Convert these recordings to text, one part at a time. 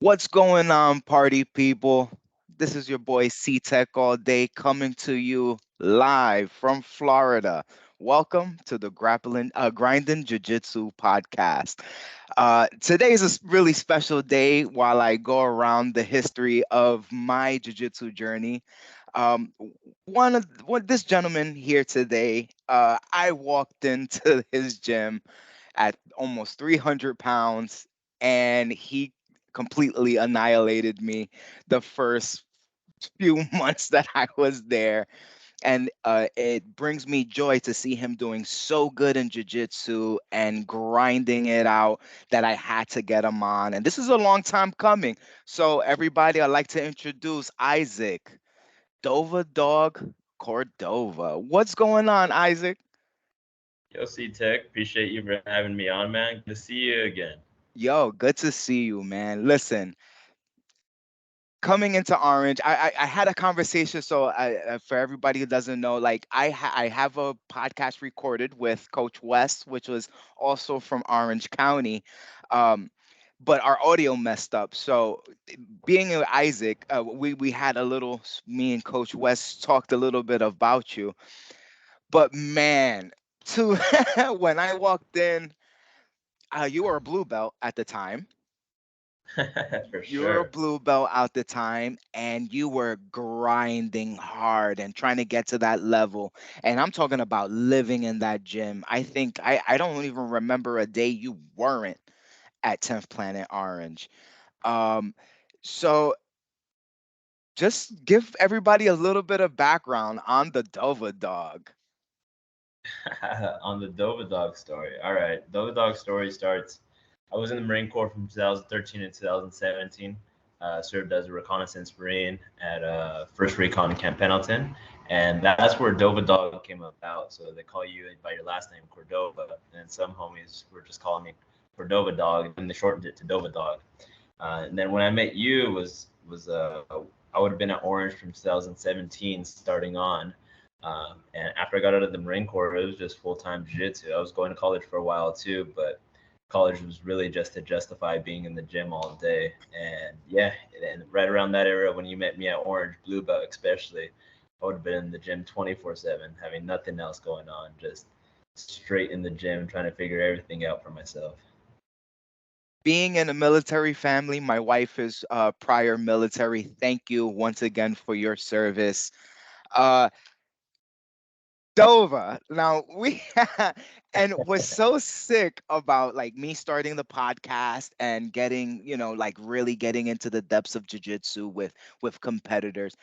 What's going on, party people? This is your boy C Tech All Day coming to you live from Florida. Welcome to the Grinding Jiu Jitsu podcast. Today is a really special day while I go around the history of my Jiu Jitsu journey. Um, one this gentleman here today, I walked into his gym at almost 300 pounds, and he completely annihilated me the first few months that I was there. And it brings me joy to see him doing so good in jiu-jitsu and grinding it out that I had to get him on. And this is a long time coming. So everybody, I'd like to introduce Isaac Dova Dog Cordova. What's going on, Isaac? Yo, C Tech, appreciate you for having me on, man. Good to see you again. Yo, good to see you, man. Listen, coming into Orange, I had a conversation. So for everybody who doesn't know, like I have a podcast recorded with Coach West, which was also from Orange County, um, but our audio messed up. So being with Isaac, we had a little. Me and Coach West talked a little bit about you, but man, to when I walked in, you were a blue belt at the time. For You were a sure. blue belt at the time, and you were grinding hard and trying to get to that level. And I'm talking about living in that gym. I think I don't even remember a day you weren't at 10th Planet Orange. Um, so just give everybody a little bit of background on the Dova Dog. On the Dova Dog story. All right. Dova Dog story starts. I was in the Marine Corps from 2013 to 2017. Served as a reconnaissance Marine at 1st Recon Camp Pendleton. And that's where Dova Dog came about. So they call you by your last name, Cordova. And some homies were just calling me Cordova Dog, and they shortened it to Dova Dog. And then when I met you was I would have been at Orange from 2017 starting on. And after I got out of the Marine Corps, it was just full time jiu-jitsu. I was going to college for a while too, but college was really just to justify being in the gym all day. And yeah, and right around that era when you met me at Orange, blue belt especially, I would have been in the gym 24/7, having nothing else going on, just straight in the gym trying to figure everything out for myself. Being in a military family, my wife is prior military. Thank you once again for your service. Uh, Dova. Now we and was so sick about like me starting the podcast and getting, like really getting into the depths of jujitsu with competitors.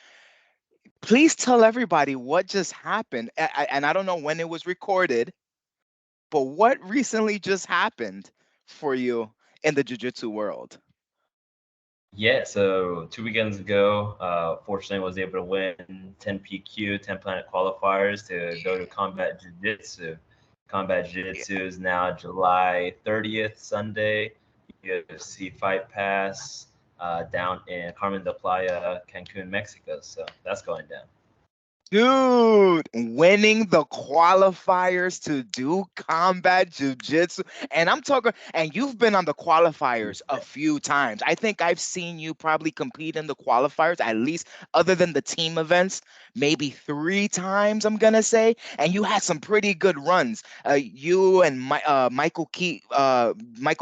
Please tell everybody what just happened. And I don't know when it was recorded, but what recently just happened for you in the jujitsu world? Yeah, so 2 weekends ago, fortunately, I was able to win 10 PQ, 10 Planet qualifiers to go to Combat Jiu-Jitsu. Combat Jiu-Jitsu is now July 30th, Sunday, UFC Fight Pass down in Carmen de Playa, Cancun, Mexico. So that's going down. Dude, winning the qualifiers to do combat jujitsu. And I'm talking, and you've been on the qualifiers a few times. I think I've seen you probably compete in the qualifiers, at least other than the team events, maybe three times, I'm gonna say. And you had some pretty good runs. You and Michael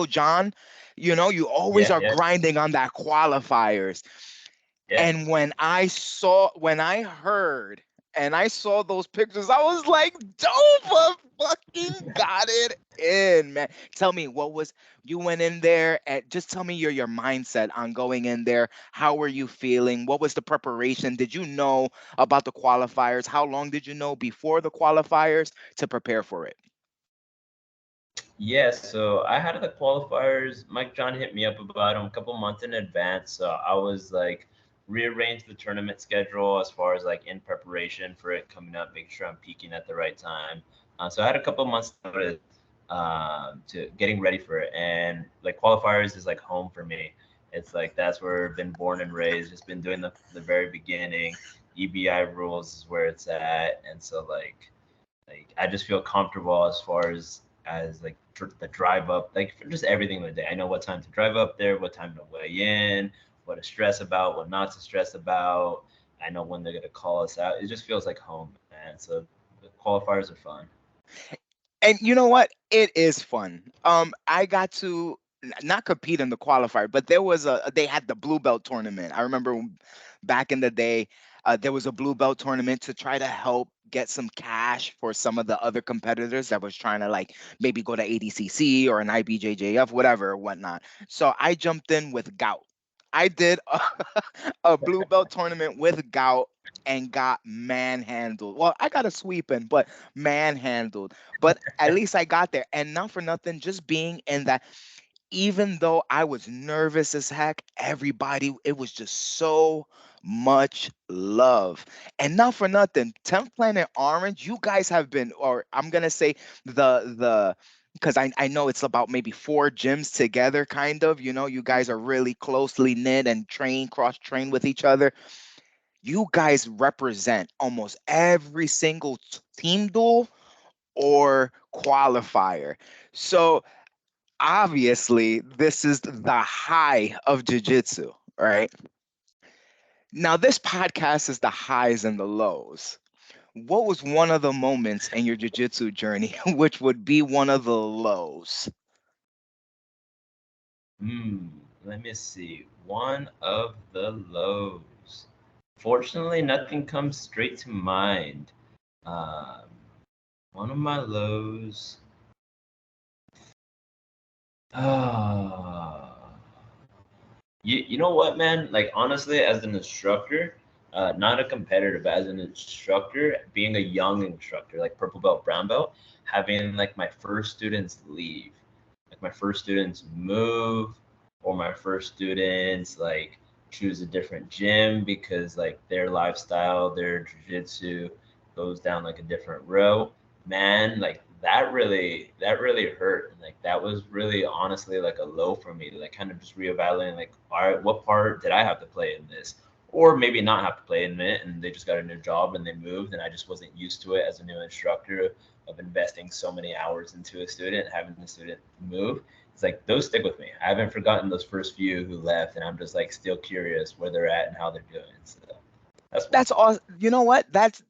John, you always Yeah, are yeah, grinding on that qualifiers. yeah. And when I heard and I saw those pictures, I was like, Dover fucking got it in, man. Tell me, what was you went in there and just tell me your mindset on going in there. How were you feeling? What was the preparation? Did you know about the qualifiers? How long did you know before the qualifiers to prepare for it? Yeah, so I had the qualifiers. Mike John hit me up about them a couple months in advance. So I was like rearranged the tournament schedule as far as like in preparation for it coming up, making sure I'm peaking at the right time. So I had a couple months notice to getting ready for it, and like qualifiers is like home for me. It's like that's where I've been born and raised. Just been doing the very beginning. EBI rules is where it's at, and so like I just feel comfortable as far as as like the drive up, like for just everything of the day. I know what time to drive up there, what time to weigh in, what to stress about, what not to stress about. I know when they're gonna call us out. It just feels like home, man. So the qualifiers are fun. And you know what? It is fun. I got to not compete in the qualifier, but there was they had the blue belt tournament. I remember back in the day, there was a blue belt tournament to try to help get some cash for some of the other competitors that was trying to like maybe go to ADCC or an IBJJF, whatever, or whatnot. So I jumped in with gout. I did a blue belt tournament with gout and got manhandled. Well, I got a sweeping, but manhandled. But at least I got there. And not for nothing, just being in that, even though I was nervous as heck, everybody, it was just so much love. And not for nothing, 10th Planet Orange, you guys have been, or I'm gonna say the because I know it's about maybe four gyms together, kind of. You know, you guys are really closely knit and cross train with each other. You guys represent almost every single team duel or qualifier. So obviously, this is the high of jujitsu, right? Now, this podcast is the highs and the lows. What was one of the moments in your jujitsu journey, which would be one of the lows? Hmm. Let me see. One of the lows. Fortunately, nothing comes straight to mind. Um, One of my lows. Ah. You know what, man? Like honestly, as an instructor, not a competitor, but as an instructor, being a young instructor, like purple belt, brown belt, having like my first students leave, like my first students move, or my first students like choose a different gym because like their lifestyle, their jujitsu goes down like a different road. Man, like that really hurt. And like that was really honestly like a low for me to like kind of just reevaluating like, all right, what part did I have to play in this? Or maybe not have to play in it and they just got a new job and they moved and I just wasn't used to it as a new instructor of investing so many hours into a student, having the student move. It's like those stick with me. I haven't forgotten those first few who left and I'm just like still curious where they're at and how they're doing. So that's one. That's all. You know what? That's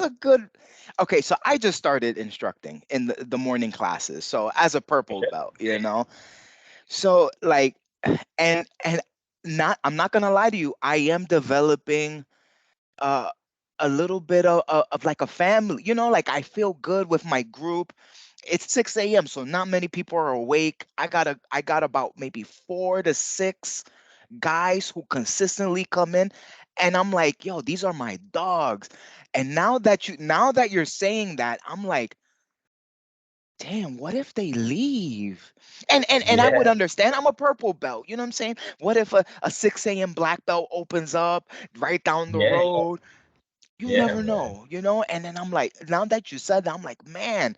a good. Okay, so I just started instructing in the morning classes. So as a purple belt, you know. So like, and not, I'm not gonna lie to you, I am developing uh a little bit of like a family, you know, like I feel good with my group. It's 6 a.m, so not many people are awake. I got about maybe 4 to 6 guys who consistently come in, and I'm like, yo, these are my dogs. And now that you're saying that, I'm like, damn, what if they leave? And I would Yeah, understand. I'm a purple belt. You know what I'm saying? What if a 6 a.m. black belt opens up right down the yeah, road? You yeah, never man. know, you know? And then I'm like, now that you said that, I'm like, man,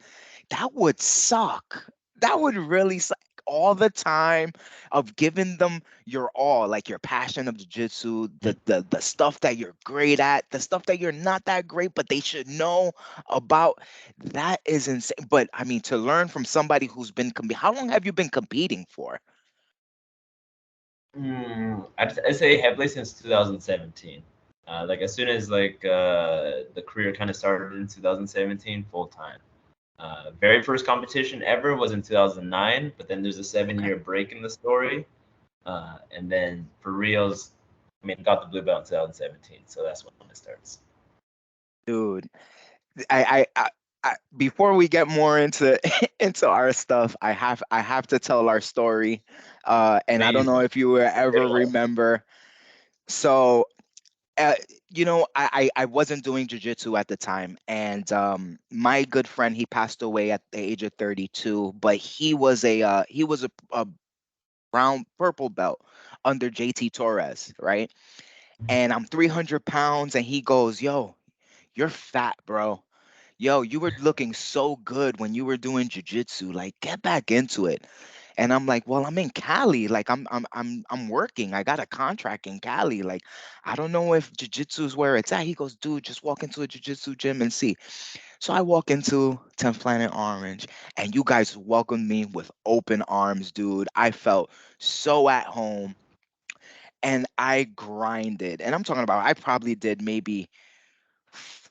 that would suck. That would really suck. All the time of giving them your all, like your passion of jiu-jitsu, the stuff that you're great at, the stuff that you're not that great, but they should know about. That is insane. But I mean, to learn from somebody who's been how long have you been competing for? I'd say heavily since 2017. Like as soon as like the career kind of started in 2017, full time. Very first competition ever was in 2009, but then there's a seven Okay. year break in the story. And then for reals, I mean, I got the blue belt in 2017, so that's when it starts. Dude, before we get more into into our stuff, I have to tell our story. And I don't know Amazing. if you will Good ever one. remember. So, uh, you know, I wasn't doing jujitsu at the time, and my good friend, he passed away at the age of 32, but he was a brown purple belt under JT Torres, right? And I'm 300 pounds, and he goes, "Yo, you're fat, bro. Yo, you were looking so good when you were doing jujitsu. Like, get back into it." And I'm like, well, I'm in Cali. Like I'm working. I got a contract in Cali. Like, I don't know if jiu-jitsu is where it's at. He goes, dude, just walk into a jiu-jitsu gym and see. So I walk into 10th Planet Orange, and you guys welcomed me with open arms, dude. I felt so at home, and I grinded. And I'm talking about I probably did maybe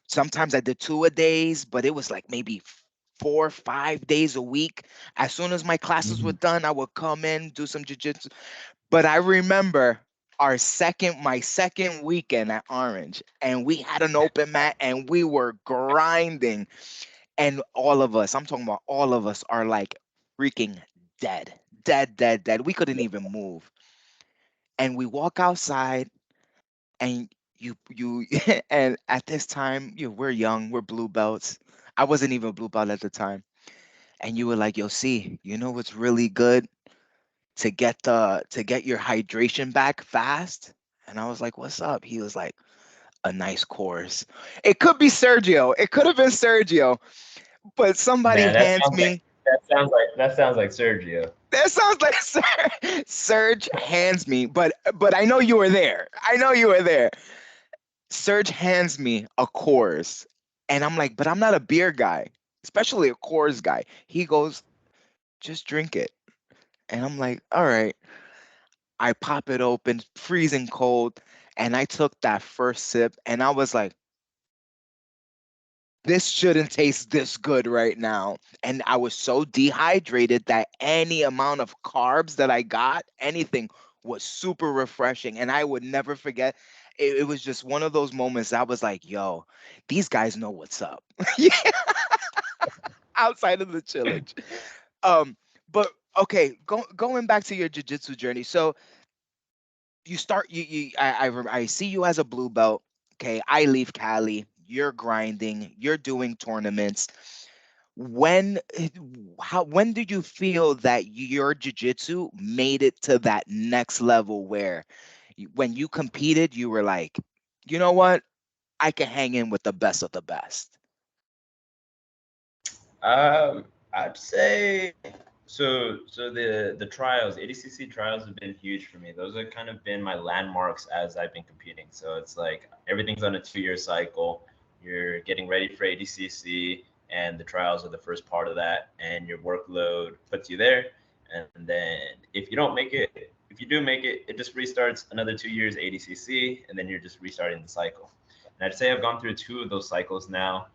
sometimes I did 2 a days, but it was like maybe 4 or 5 days a week. As soon as my classes were Mhm. done, I would come in, do some jujitsu. But I remember my second weekend at Orange, and we had an open mat and we were grinding. And all of us, I'm talking about all of us, are like freaking dead, dead, dead, dead. We couldn't even move. And we walk outside, and you and at this time, we're young, we're blue belts. I wasn't even a blue belt at the time. And you were like, yo, see, you know what's really good to get your hydration back fast? And I was like, what's up? He was like, a nice course. It could be Sergio. It could have been Sergio, but somebody Man, that hands sounds like me. Sergio. That sounds like Serge hands me, but I know you were there. I know you were there. Serge hands me a Coors, and I'm like, but I'm not a beer guy, especially a Coors guy. He goes, just drink it, and I'm like, all right. I pop it open, freezing cold, and I took that first sip, and I was like, this shouldn't taste this good right now. And I was so dehydrated that any amount of carbs that I got, anything, was super refreshing. And I would never forget. It was just one of those moments I was like, yo, these guys know what's up. Yeah, outside of the chillage. Um, but okay, going back to your jiu-jitsu journey. So you start I see you as a blue belt. Okay, I leave Cali. You're grinding. You're doing tournaments. When when did you feel that your jiu-jitsu made it to that next level where when you competed you were like, you know what, I can hang in with the best of the best? I'd say so. So the trials, ADCC trials have been huge for me. Those have kind of been my landmarks as I've been competing. So it's like everything's on a 2 year cycle. You're getting ready for ADCC, and the trials are the first part of that. And your workload puts you there. And then if you don't make it, if you do make it, it just restarts another 2 years ADCC, and then you're just restarting the cycle. And I'd say I've gone through two of those cycles now.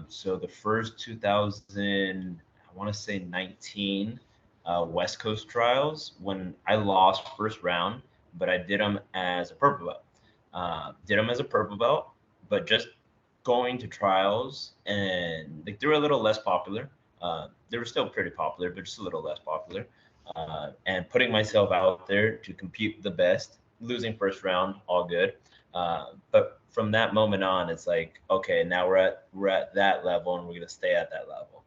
So the first 2000, I want to say 19 West Coast trials when I lost first round, but I did them as a purple belt. Did them as a purple belt, but just going to trials and like they were a little less popular. They were still pretty popular, but just a little less popular. And putting myself out there to compete the best, losing first round, all good. But from that moment on, it's like, okay, now we're at that level, and we're gonna stay at that level.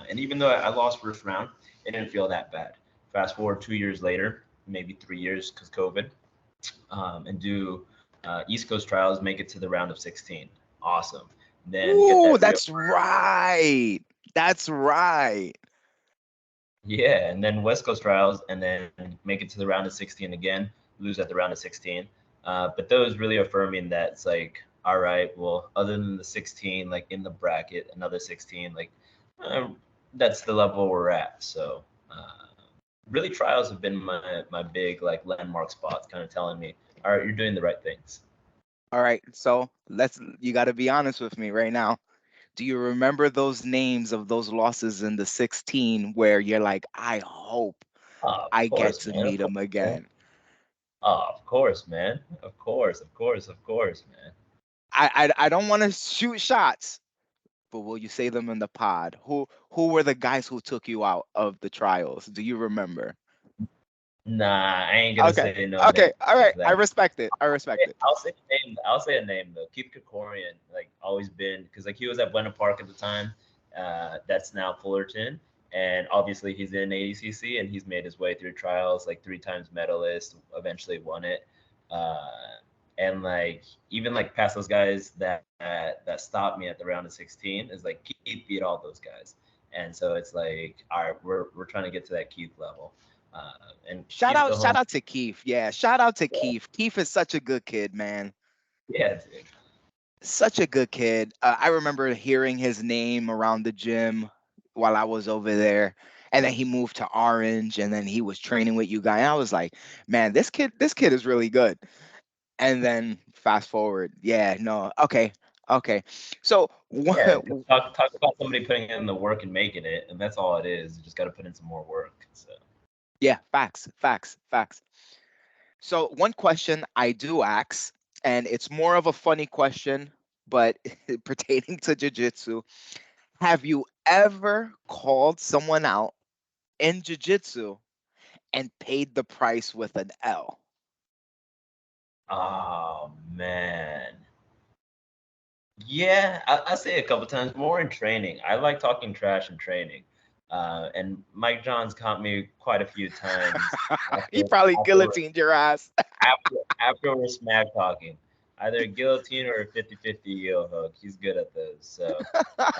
And even though I lost first round, it didn't feel that bad. Fast forward 2 years later, maybe 3 years because COVID, and do East Coast trials, make it to the round of 16. Awesome. Then get Ooh, that that's right. That's right. Yeah, and then West Coast trials, and then make it to the round of 16 again, lose at the round of 16. But those really affirming that it's like, all right, well, other than the 16, like in the bracket, another 16, like uh, that's the level we're at. So really, trials have been my big like landmark spots, kind of telling me, all right, you're doing the right things. All right, so you got to be honest with me right now. Do you remember those names of those losses in the 16 where you're like, I hope Of I get course, to man. Of meet course, him man. again? Of course, man. Of course, of course, of course, man. I don't want to shoot shots, but will you say them in the pod? Who were the guys who took you out of the trials? Do you remember? Nah, I ain't gonna Okay. say no names Okay. All like right. I that. respect it. I respect it. I'll say a name. I'll say a name though. Keith Krikorian, like always been, because like he was at Buena Park at the time. That's now Fullerton, and obviously he's in ADCC and he's made his way through trials, like 3 times medalist. Eventually won it, uh, and like even like past those guys that stopped me at the round of 16 is like Keith beat all those guys. And so it's like, all right, we're trying to get to that Keith level, uh, and Shout Keith's out, the home. shout out to Keith. Yeah, shout out to Yeah, Keith. Keith is such a good kid, man. yeah, dude. Such a good kid. I remember hearing his name around the gym while I was over there. And then he moved to Orange, and then he was training with you guys. I was like, man, this kid is really good. And then fast forward, yeah, no, okay, okay. So Yeah, just talk about somebody putting in the work and making it, and that's all it is. You just got to put in some more work. So yeah, facts, facts, facts. So one question I do ask, and it's more of a funny question, but pertaining to jujitsu, have you ever called someone out in jujitsu and paid the price with an L? oh man. Yeah, I say a couple times more in training. I like talking trash in training. And Mike John's caught me quite a few times He after probably after guillotined your ass. after we're smack talking. Either a guillotine or a 50-50 heel hook. He's good at those. So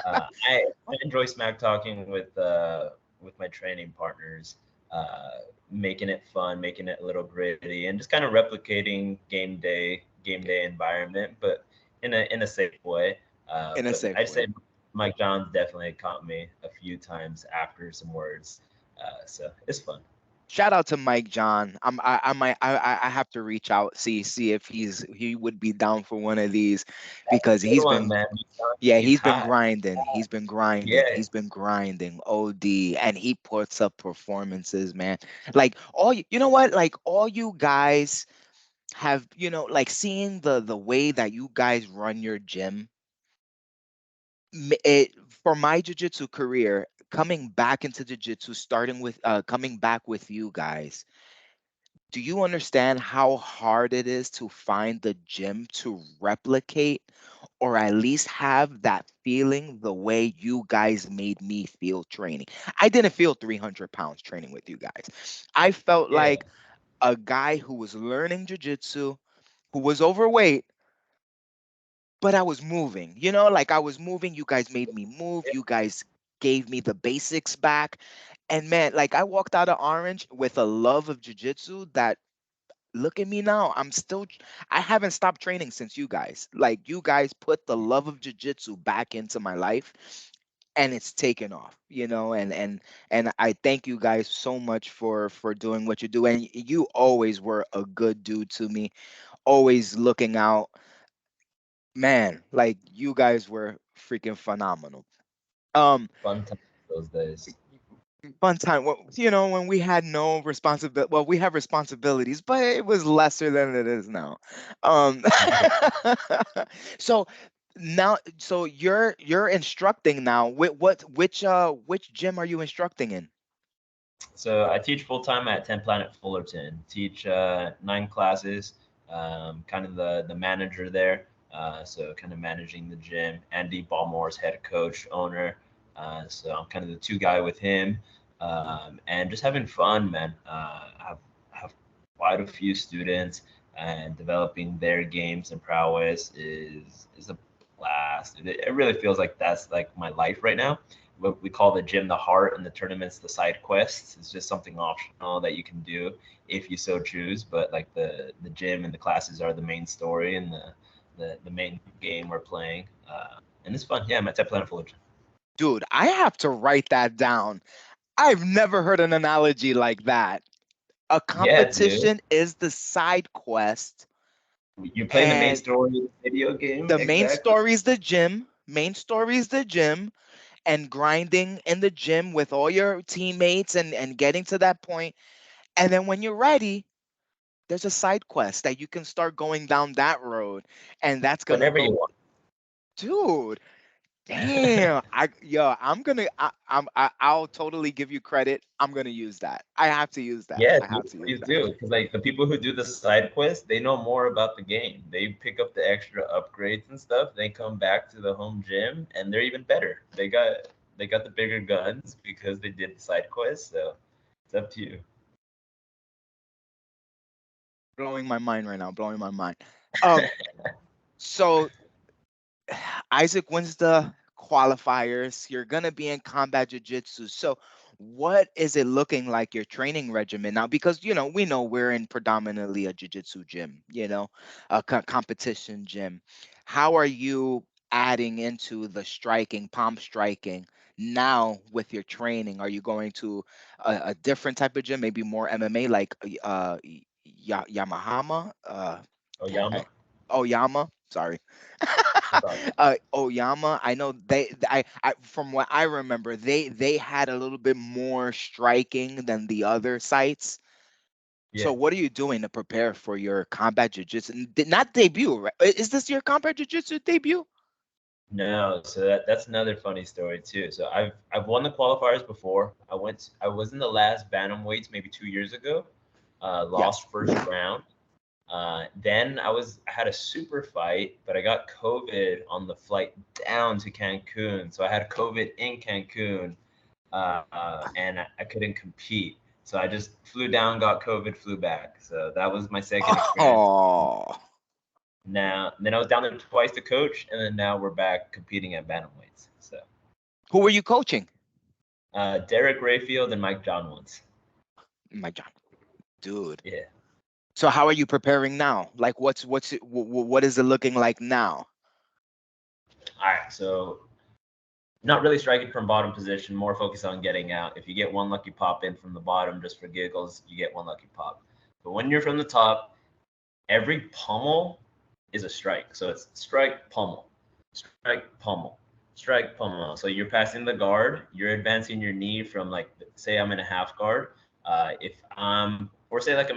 I enjoy smack talking with my training partners, making it fun, making it a little gritty, and just kind of replicating game day environment, but in a safe way. In a But safe I'd way. say Mike John's definitely caught me a few times after some words, so it's fun. Shout out to Mike John. I might I have to reach out, see if he would be down for one of these, That's a because good he's one, been, man. yeah, He's he's been hot. grinding. He's been Yeah, grinding. He's been grinding OD, and he puts up performances, man. Like all you know what? Like all you guys have, like seeing the way that you guys run your gym, it for my jiu-jitsu career, coming back into jiu-jitsu, starting with coming back with you guys, do you understand how hard it is to find the gym to replicate, or at least have that feeling the way you guys made me feel training? I didn't feel 300 pounds training with you guys. I felt yeah. like a guy who was learning jiu-jitsu, who was overweight, but I was moving. Like I was moving. You guys made me move. You guys gave me the basics back. And man, like I walked out of Orange with a love of jiu-jitsu that, look at me now. I haven't stopped training since you guys. Like you guys put the love of jiu-jitsu back into my life, and it's taken off, and I thank you guys so much for doing what you do. And you always were a good dude to me, always looking out. Man, like you guys were freaking phenomenal. Um, Fun times those days. fun time. Well, when we had no responsibility. Well, we have responsibilities, but it was lesser than it is now. Um, so so you're instructing now. Which gym are you instructing in? So I teach full time at 10 Planet Fullerton. Teach 9 classes. Kind of the manager there. So kind of managing the gym. Andy Ballmore's head coach, owner. So I'm kind of the two guy with him, and just having fun, man. Have quite a few students, and developing their games and prowess is a blast. It really feels like that's like my life right now. What we call the gym the heart, and the tournaments the side quests. It's just something optional that you can do if you so choose. But like the gym and the classes are the main story, and the main game we're playing. And it's fun. Yeah, I'm at Tech Planet Fullerton. Dude, I have to write that down. I've never heard an analogy like that. A Yeah, dude. competition is the side quest, You're playing the main and story of the video game. the main Exactly. story is the gym. Main story is the gym, and grinding in the gym with all your teammates, and getting to that point. And then when you're ready, there's a side quest that you can start going down that road, and that's gonna Whenever you go. want. Dude, damn. I'm gonna I'll totally give you credit. I'm gonna use that. I have to use that. Yeah, I dude, have to use please that. do. Because like the people who do the side quests, they know more about the game. They pick up the extra upgrades and stuff. They come back to the home gym and they're even better. They got the bigger guns because they did the side quests. So it's up to you. Blowing my mind right now, blowing my mind. Um so Isaac wins the qualifiers. You're gonna be in combat jiu-jitsu. So what is it looking like your training regimen now? Because we know we're in predominantly a jiu-jitsu gym, a competition gym. How are you adding into the striking, palm striking now with your training? Are you going to a different type of gym, maybe more MMA, like Yamahama? Dang, Oyama. Oyama. Sorry. That's all good. Oyama. I know I from what I remember, they had a little bit more striking than the other sites. Yeah. So what are you doing to prepare for your combat jiu-jitsu? Not debut, right? Is this your combat jiu-jitsu debut? No, so that's another funny story too. So I've won the qualifiers before. I was in the last bantamweights maybe 2 years ago. Yes. Lost first round. Then I had a super fight, but I got COVID on the flight down to Cancun. So I had COVID in Cancun, and I couldn't compete. So I just flew down, got COVID, flew back. So that was my second experience. Oh, Now, then I was down there twice to coach, and then now we're back competing at bantamweights. So who were you coaching? Derek Rayfield and Mike John once. My John, dude. Yeah. So how are you preparing now? Like, what is it looking like now? All right. So not really striking from bottom position, more focused on getting out. If you get one lucky pop in from the bottom just for giggles, you get one lucky pop. But when you're from the top, every pummel is a strike. So it's strike, pummel, strike, pummel. So you're passing the guard, you're advancing your knee from like, say I'm in a half guard. If or say like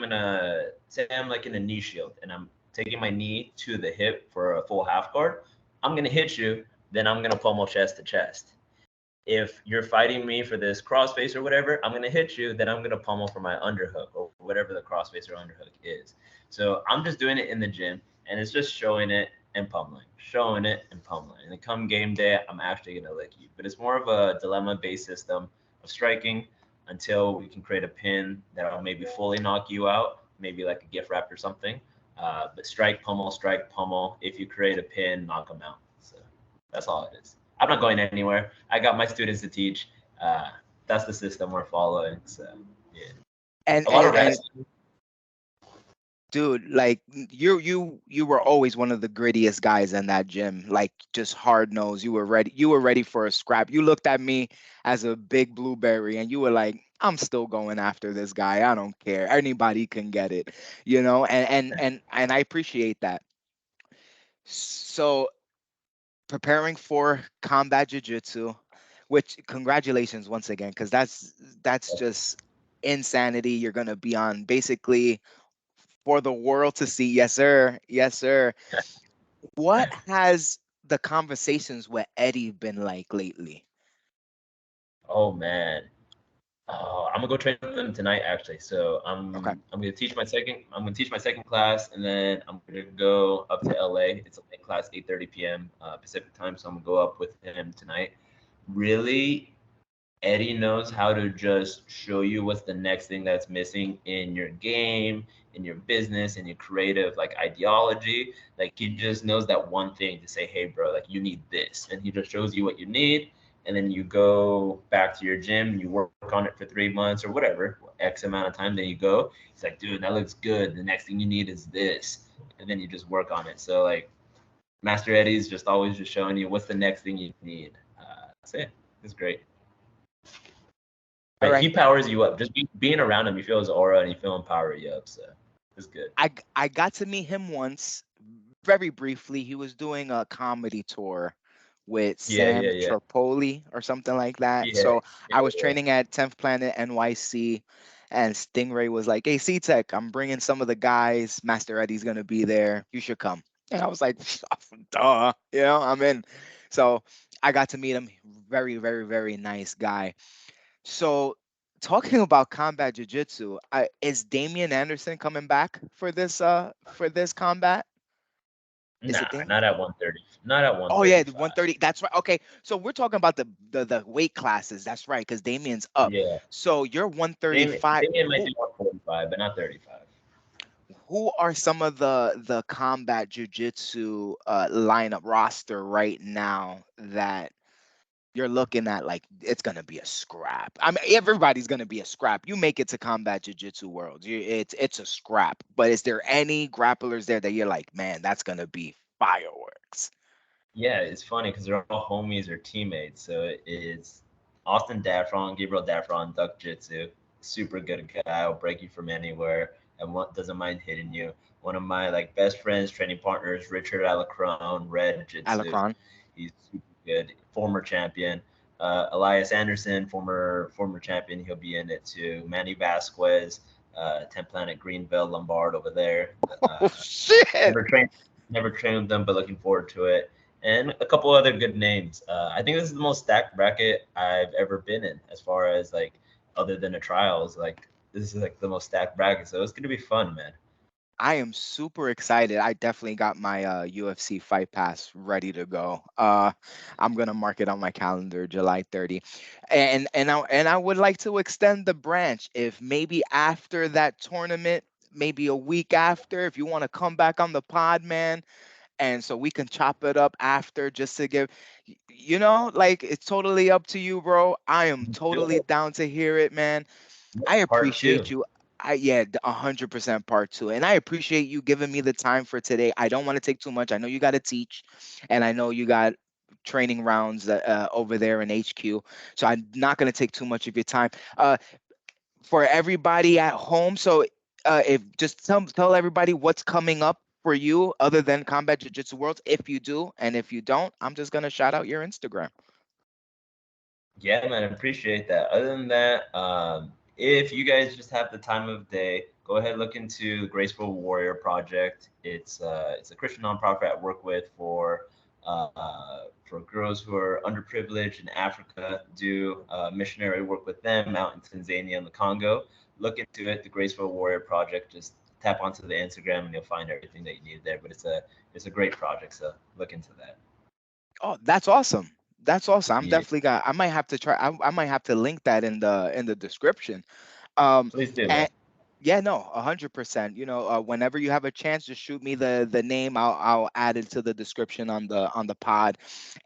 say I'm like in a knee shield and I'm taking my knee to the hip for a full half guard, I'm going to hit you, then I'm going to pummel chest to chest. If you're fighting me for this crossface or whatever, I'm gonna hit you, then I'm gonna pummel for my underhook or whatever the crossface or underhook is. So I'm just doing it in the gym and it's just showing it and pummeling, showing it and pummeling. And then come game day, I'm actually gonna lick you. But it's more of a dilemma-based system of striking until we can create a pin that'll maybe fully knock you out, maybe like a gift wrap or something. But strike, pummel, strike, pummel. If you create a pin, knock them out. So that's all it is. I'm not going anywhere. I got my students to teach. Uh, that's the system we're following. So yeah, And a lot and of and rest. dude, like you were always one of the grittiest guys in that gym. Like just hard nosed. You were ready. You were ready for a scrap. You looked at me as a big blueberry, and you were like, "I'm still going after this guy. I don't care. Anybody can get it." And I appreciate that. So preparing for combat jiu-jitsu, which congratulations once again, because that's just insanity. You're gonna be on basically for the world to see. Yes, sir. Yes, sir. What has the conversations with Eddie been like lately? Oh man, I'm gonna go train with them tonight actually. So Okay. I'm gonna teach my second class, and then I'm gonna go up to LA. It's a late class, 8:30 p.m. Pacific time. So I'm gonna go up with him tonight. Really, Eddie knows how to just show you what's the next thing that's missing in your game, in your business, in your creative like ideology. Like he just knows that one thing to say, hey bro, like you need this. And he just shows you what you need. And then you go back to your gym, you work on it for 3 months or whatever, X amount of time, then you go. He's like, dude, that looks good. The next thing you need is this. And then you just work on it. So like Master Eddie's just always just showing you what's the next thing you need. That's it. It's great. All But right. he powers you up. Just being around him, you feel his aura and you feel him power you up. So it's good. I got to meet him once, very briefly. He was doing a comedy tour with Yeah, Sam yeah, yeah, Tripoli or something like that. yeah, So yeah, I was yeah. training at 10th Planet NYC, and Stingray was like, "Hey, C Tech, I'm bringing some of the guys. Master Eddie's gonna be there. You should come." And I was like, "Duh, I'm in." So I got to meet him. Very, very, very nice guy. So, talking about combat jiu-jitsu, is Damian Anderson coming back for this combat? Is it Nah, Damian? not at 130. Not at Oh yeah, the 135. 130. That's right. Okay, so we're talking about the weight classes. That's right, because Damian's up. Yeah. So you're Damien, 135. Damien might do 145, but not 35. Who are some of the combat jiu-jitsu lineup roster right now that? you're looking at like it's gonna be a scrap. I mean, everybody's gonna be a scrap. You make it to combat jiu-jitsu worlds, it's a scrap. But is there any grapplers there that you're like, man, that's gonna be fireworks? Yeah, it's funny because they're all homies or teammates. So it's Austin Daffron, Gabriel Daffron, Duck Jitsu. Super good guy. Will break you from anywhere and doesn't mind hitting you. One of my like best friends, training partners, Richard Alacron, Red Jitsu. Alacron. He's super good. Former champion. Elias Anderson, former champion. He'll be in it too. Manny Vasquez, 10 Planet Greenville, Lombard over there. Oh shit. Never trained, never trained with them, but looking forward to it. And a couple other good names. I think this is the most stacked bracket I've ever been in, as far as like other than the trials. Like this is like the most stacked bracket, so it's gonna be fun, man. I am super excited. I definitely got my UFC fight pass ready to go. I'm gonna mark it on my calendar, July 30. And I would like to extend the branch. If maybe after that tournament, maybe a week after, if you want to come back on the pod, man, and so we can chop it up after, just to give, like, it's totally up to you, bro. I am Do totally it. down to hear it, man. I Part two. appreciate you. Yeah, 100% part two. And I appreciate you giving me the time for today. I don't want to take too much. I know you got to teach, and I know you got training rounds over there in HQ. So I'm not going to take too much of your time. For everybody at home, so if just tell everybody what's coming up for you other than Combat Jiu-Jitsu Worlds, if you do, and if you don't, I'm just going to shout out your Instagram. Yeah, man, I appreciate that. Other than that, if you guys just have the time of day, go ahead and look into the Graceful Warrior Project. It's a Christian nonprofit I work with for girls who are underprivileged in Africa. Do missionary work with them out in Tanzania and the Congo. Look into it, the Graceful Warrior Project. Just tap onto the Instagram and you'll find everything that you need there. But it's a great project, so look into that. Oh, that's awesome. That's awesome. I'm Yeah, definitely got. I might have to try. I might have to link that in the description. Um, please do, man. and yeah, no, 100%. Whenever you have a chance, just shoot me the name. I'll add it to the description on the pod.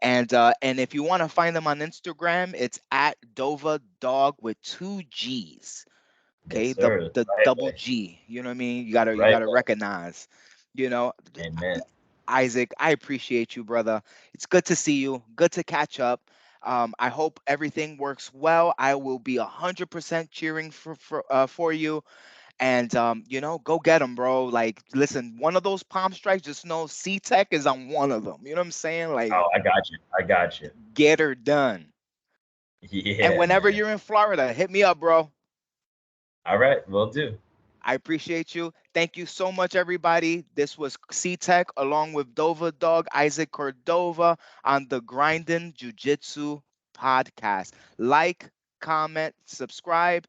And if you want to find them on Instagram, it's at Dova Dog with two G's. Yes, Okay, sir. the Right double way. G. You know what I mean? You Right gotta way. recognize. You know, Amen. Isaac, I appreciate you, brother. It's good to see you. Good to catch up. I hope everything works well. I will be 100% cheering for you. And go get them, bro. Like, listen, one of those palm strikes, just know C Tech is on one of them. You know what I'm saying? Like, Oh, I got you. I got you. get her done. And Yeah, whenever man. you're in Florida, hit me up, bro. All right, will do. I appreciate you. Thank you so much, everybody. This was C Tech along with Dova Dog, Isaac Cordova on the Grindin' Jiu Jitsu podcast. Like, comment, subscribe,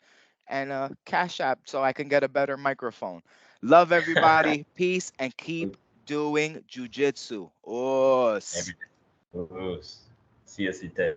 and Cash App so I can get a better microphone. Love everybody. Peace and keep doing Jiu Jitsu. Us. Every day. Ooh, see you, see you.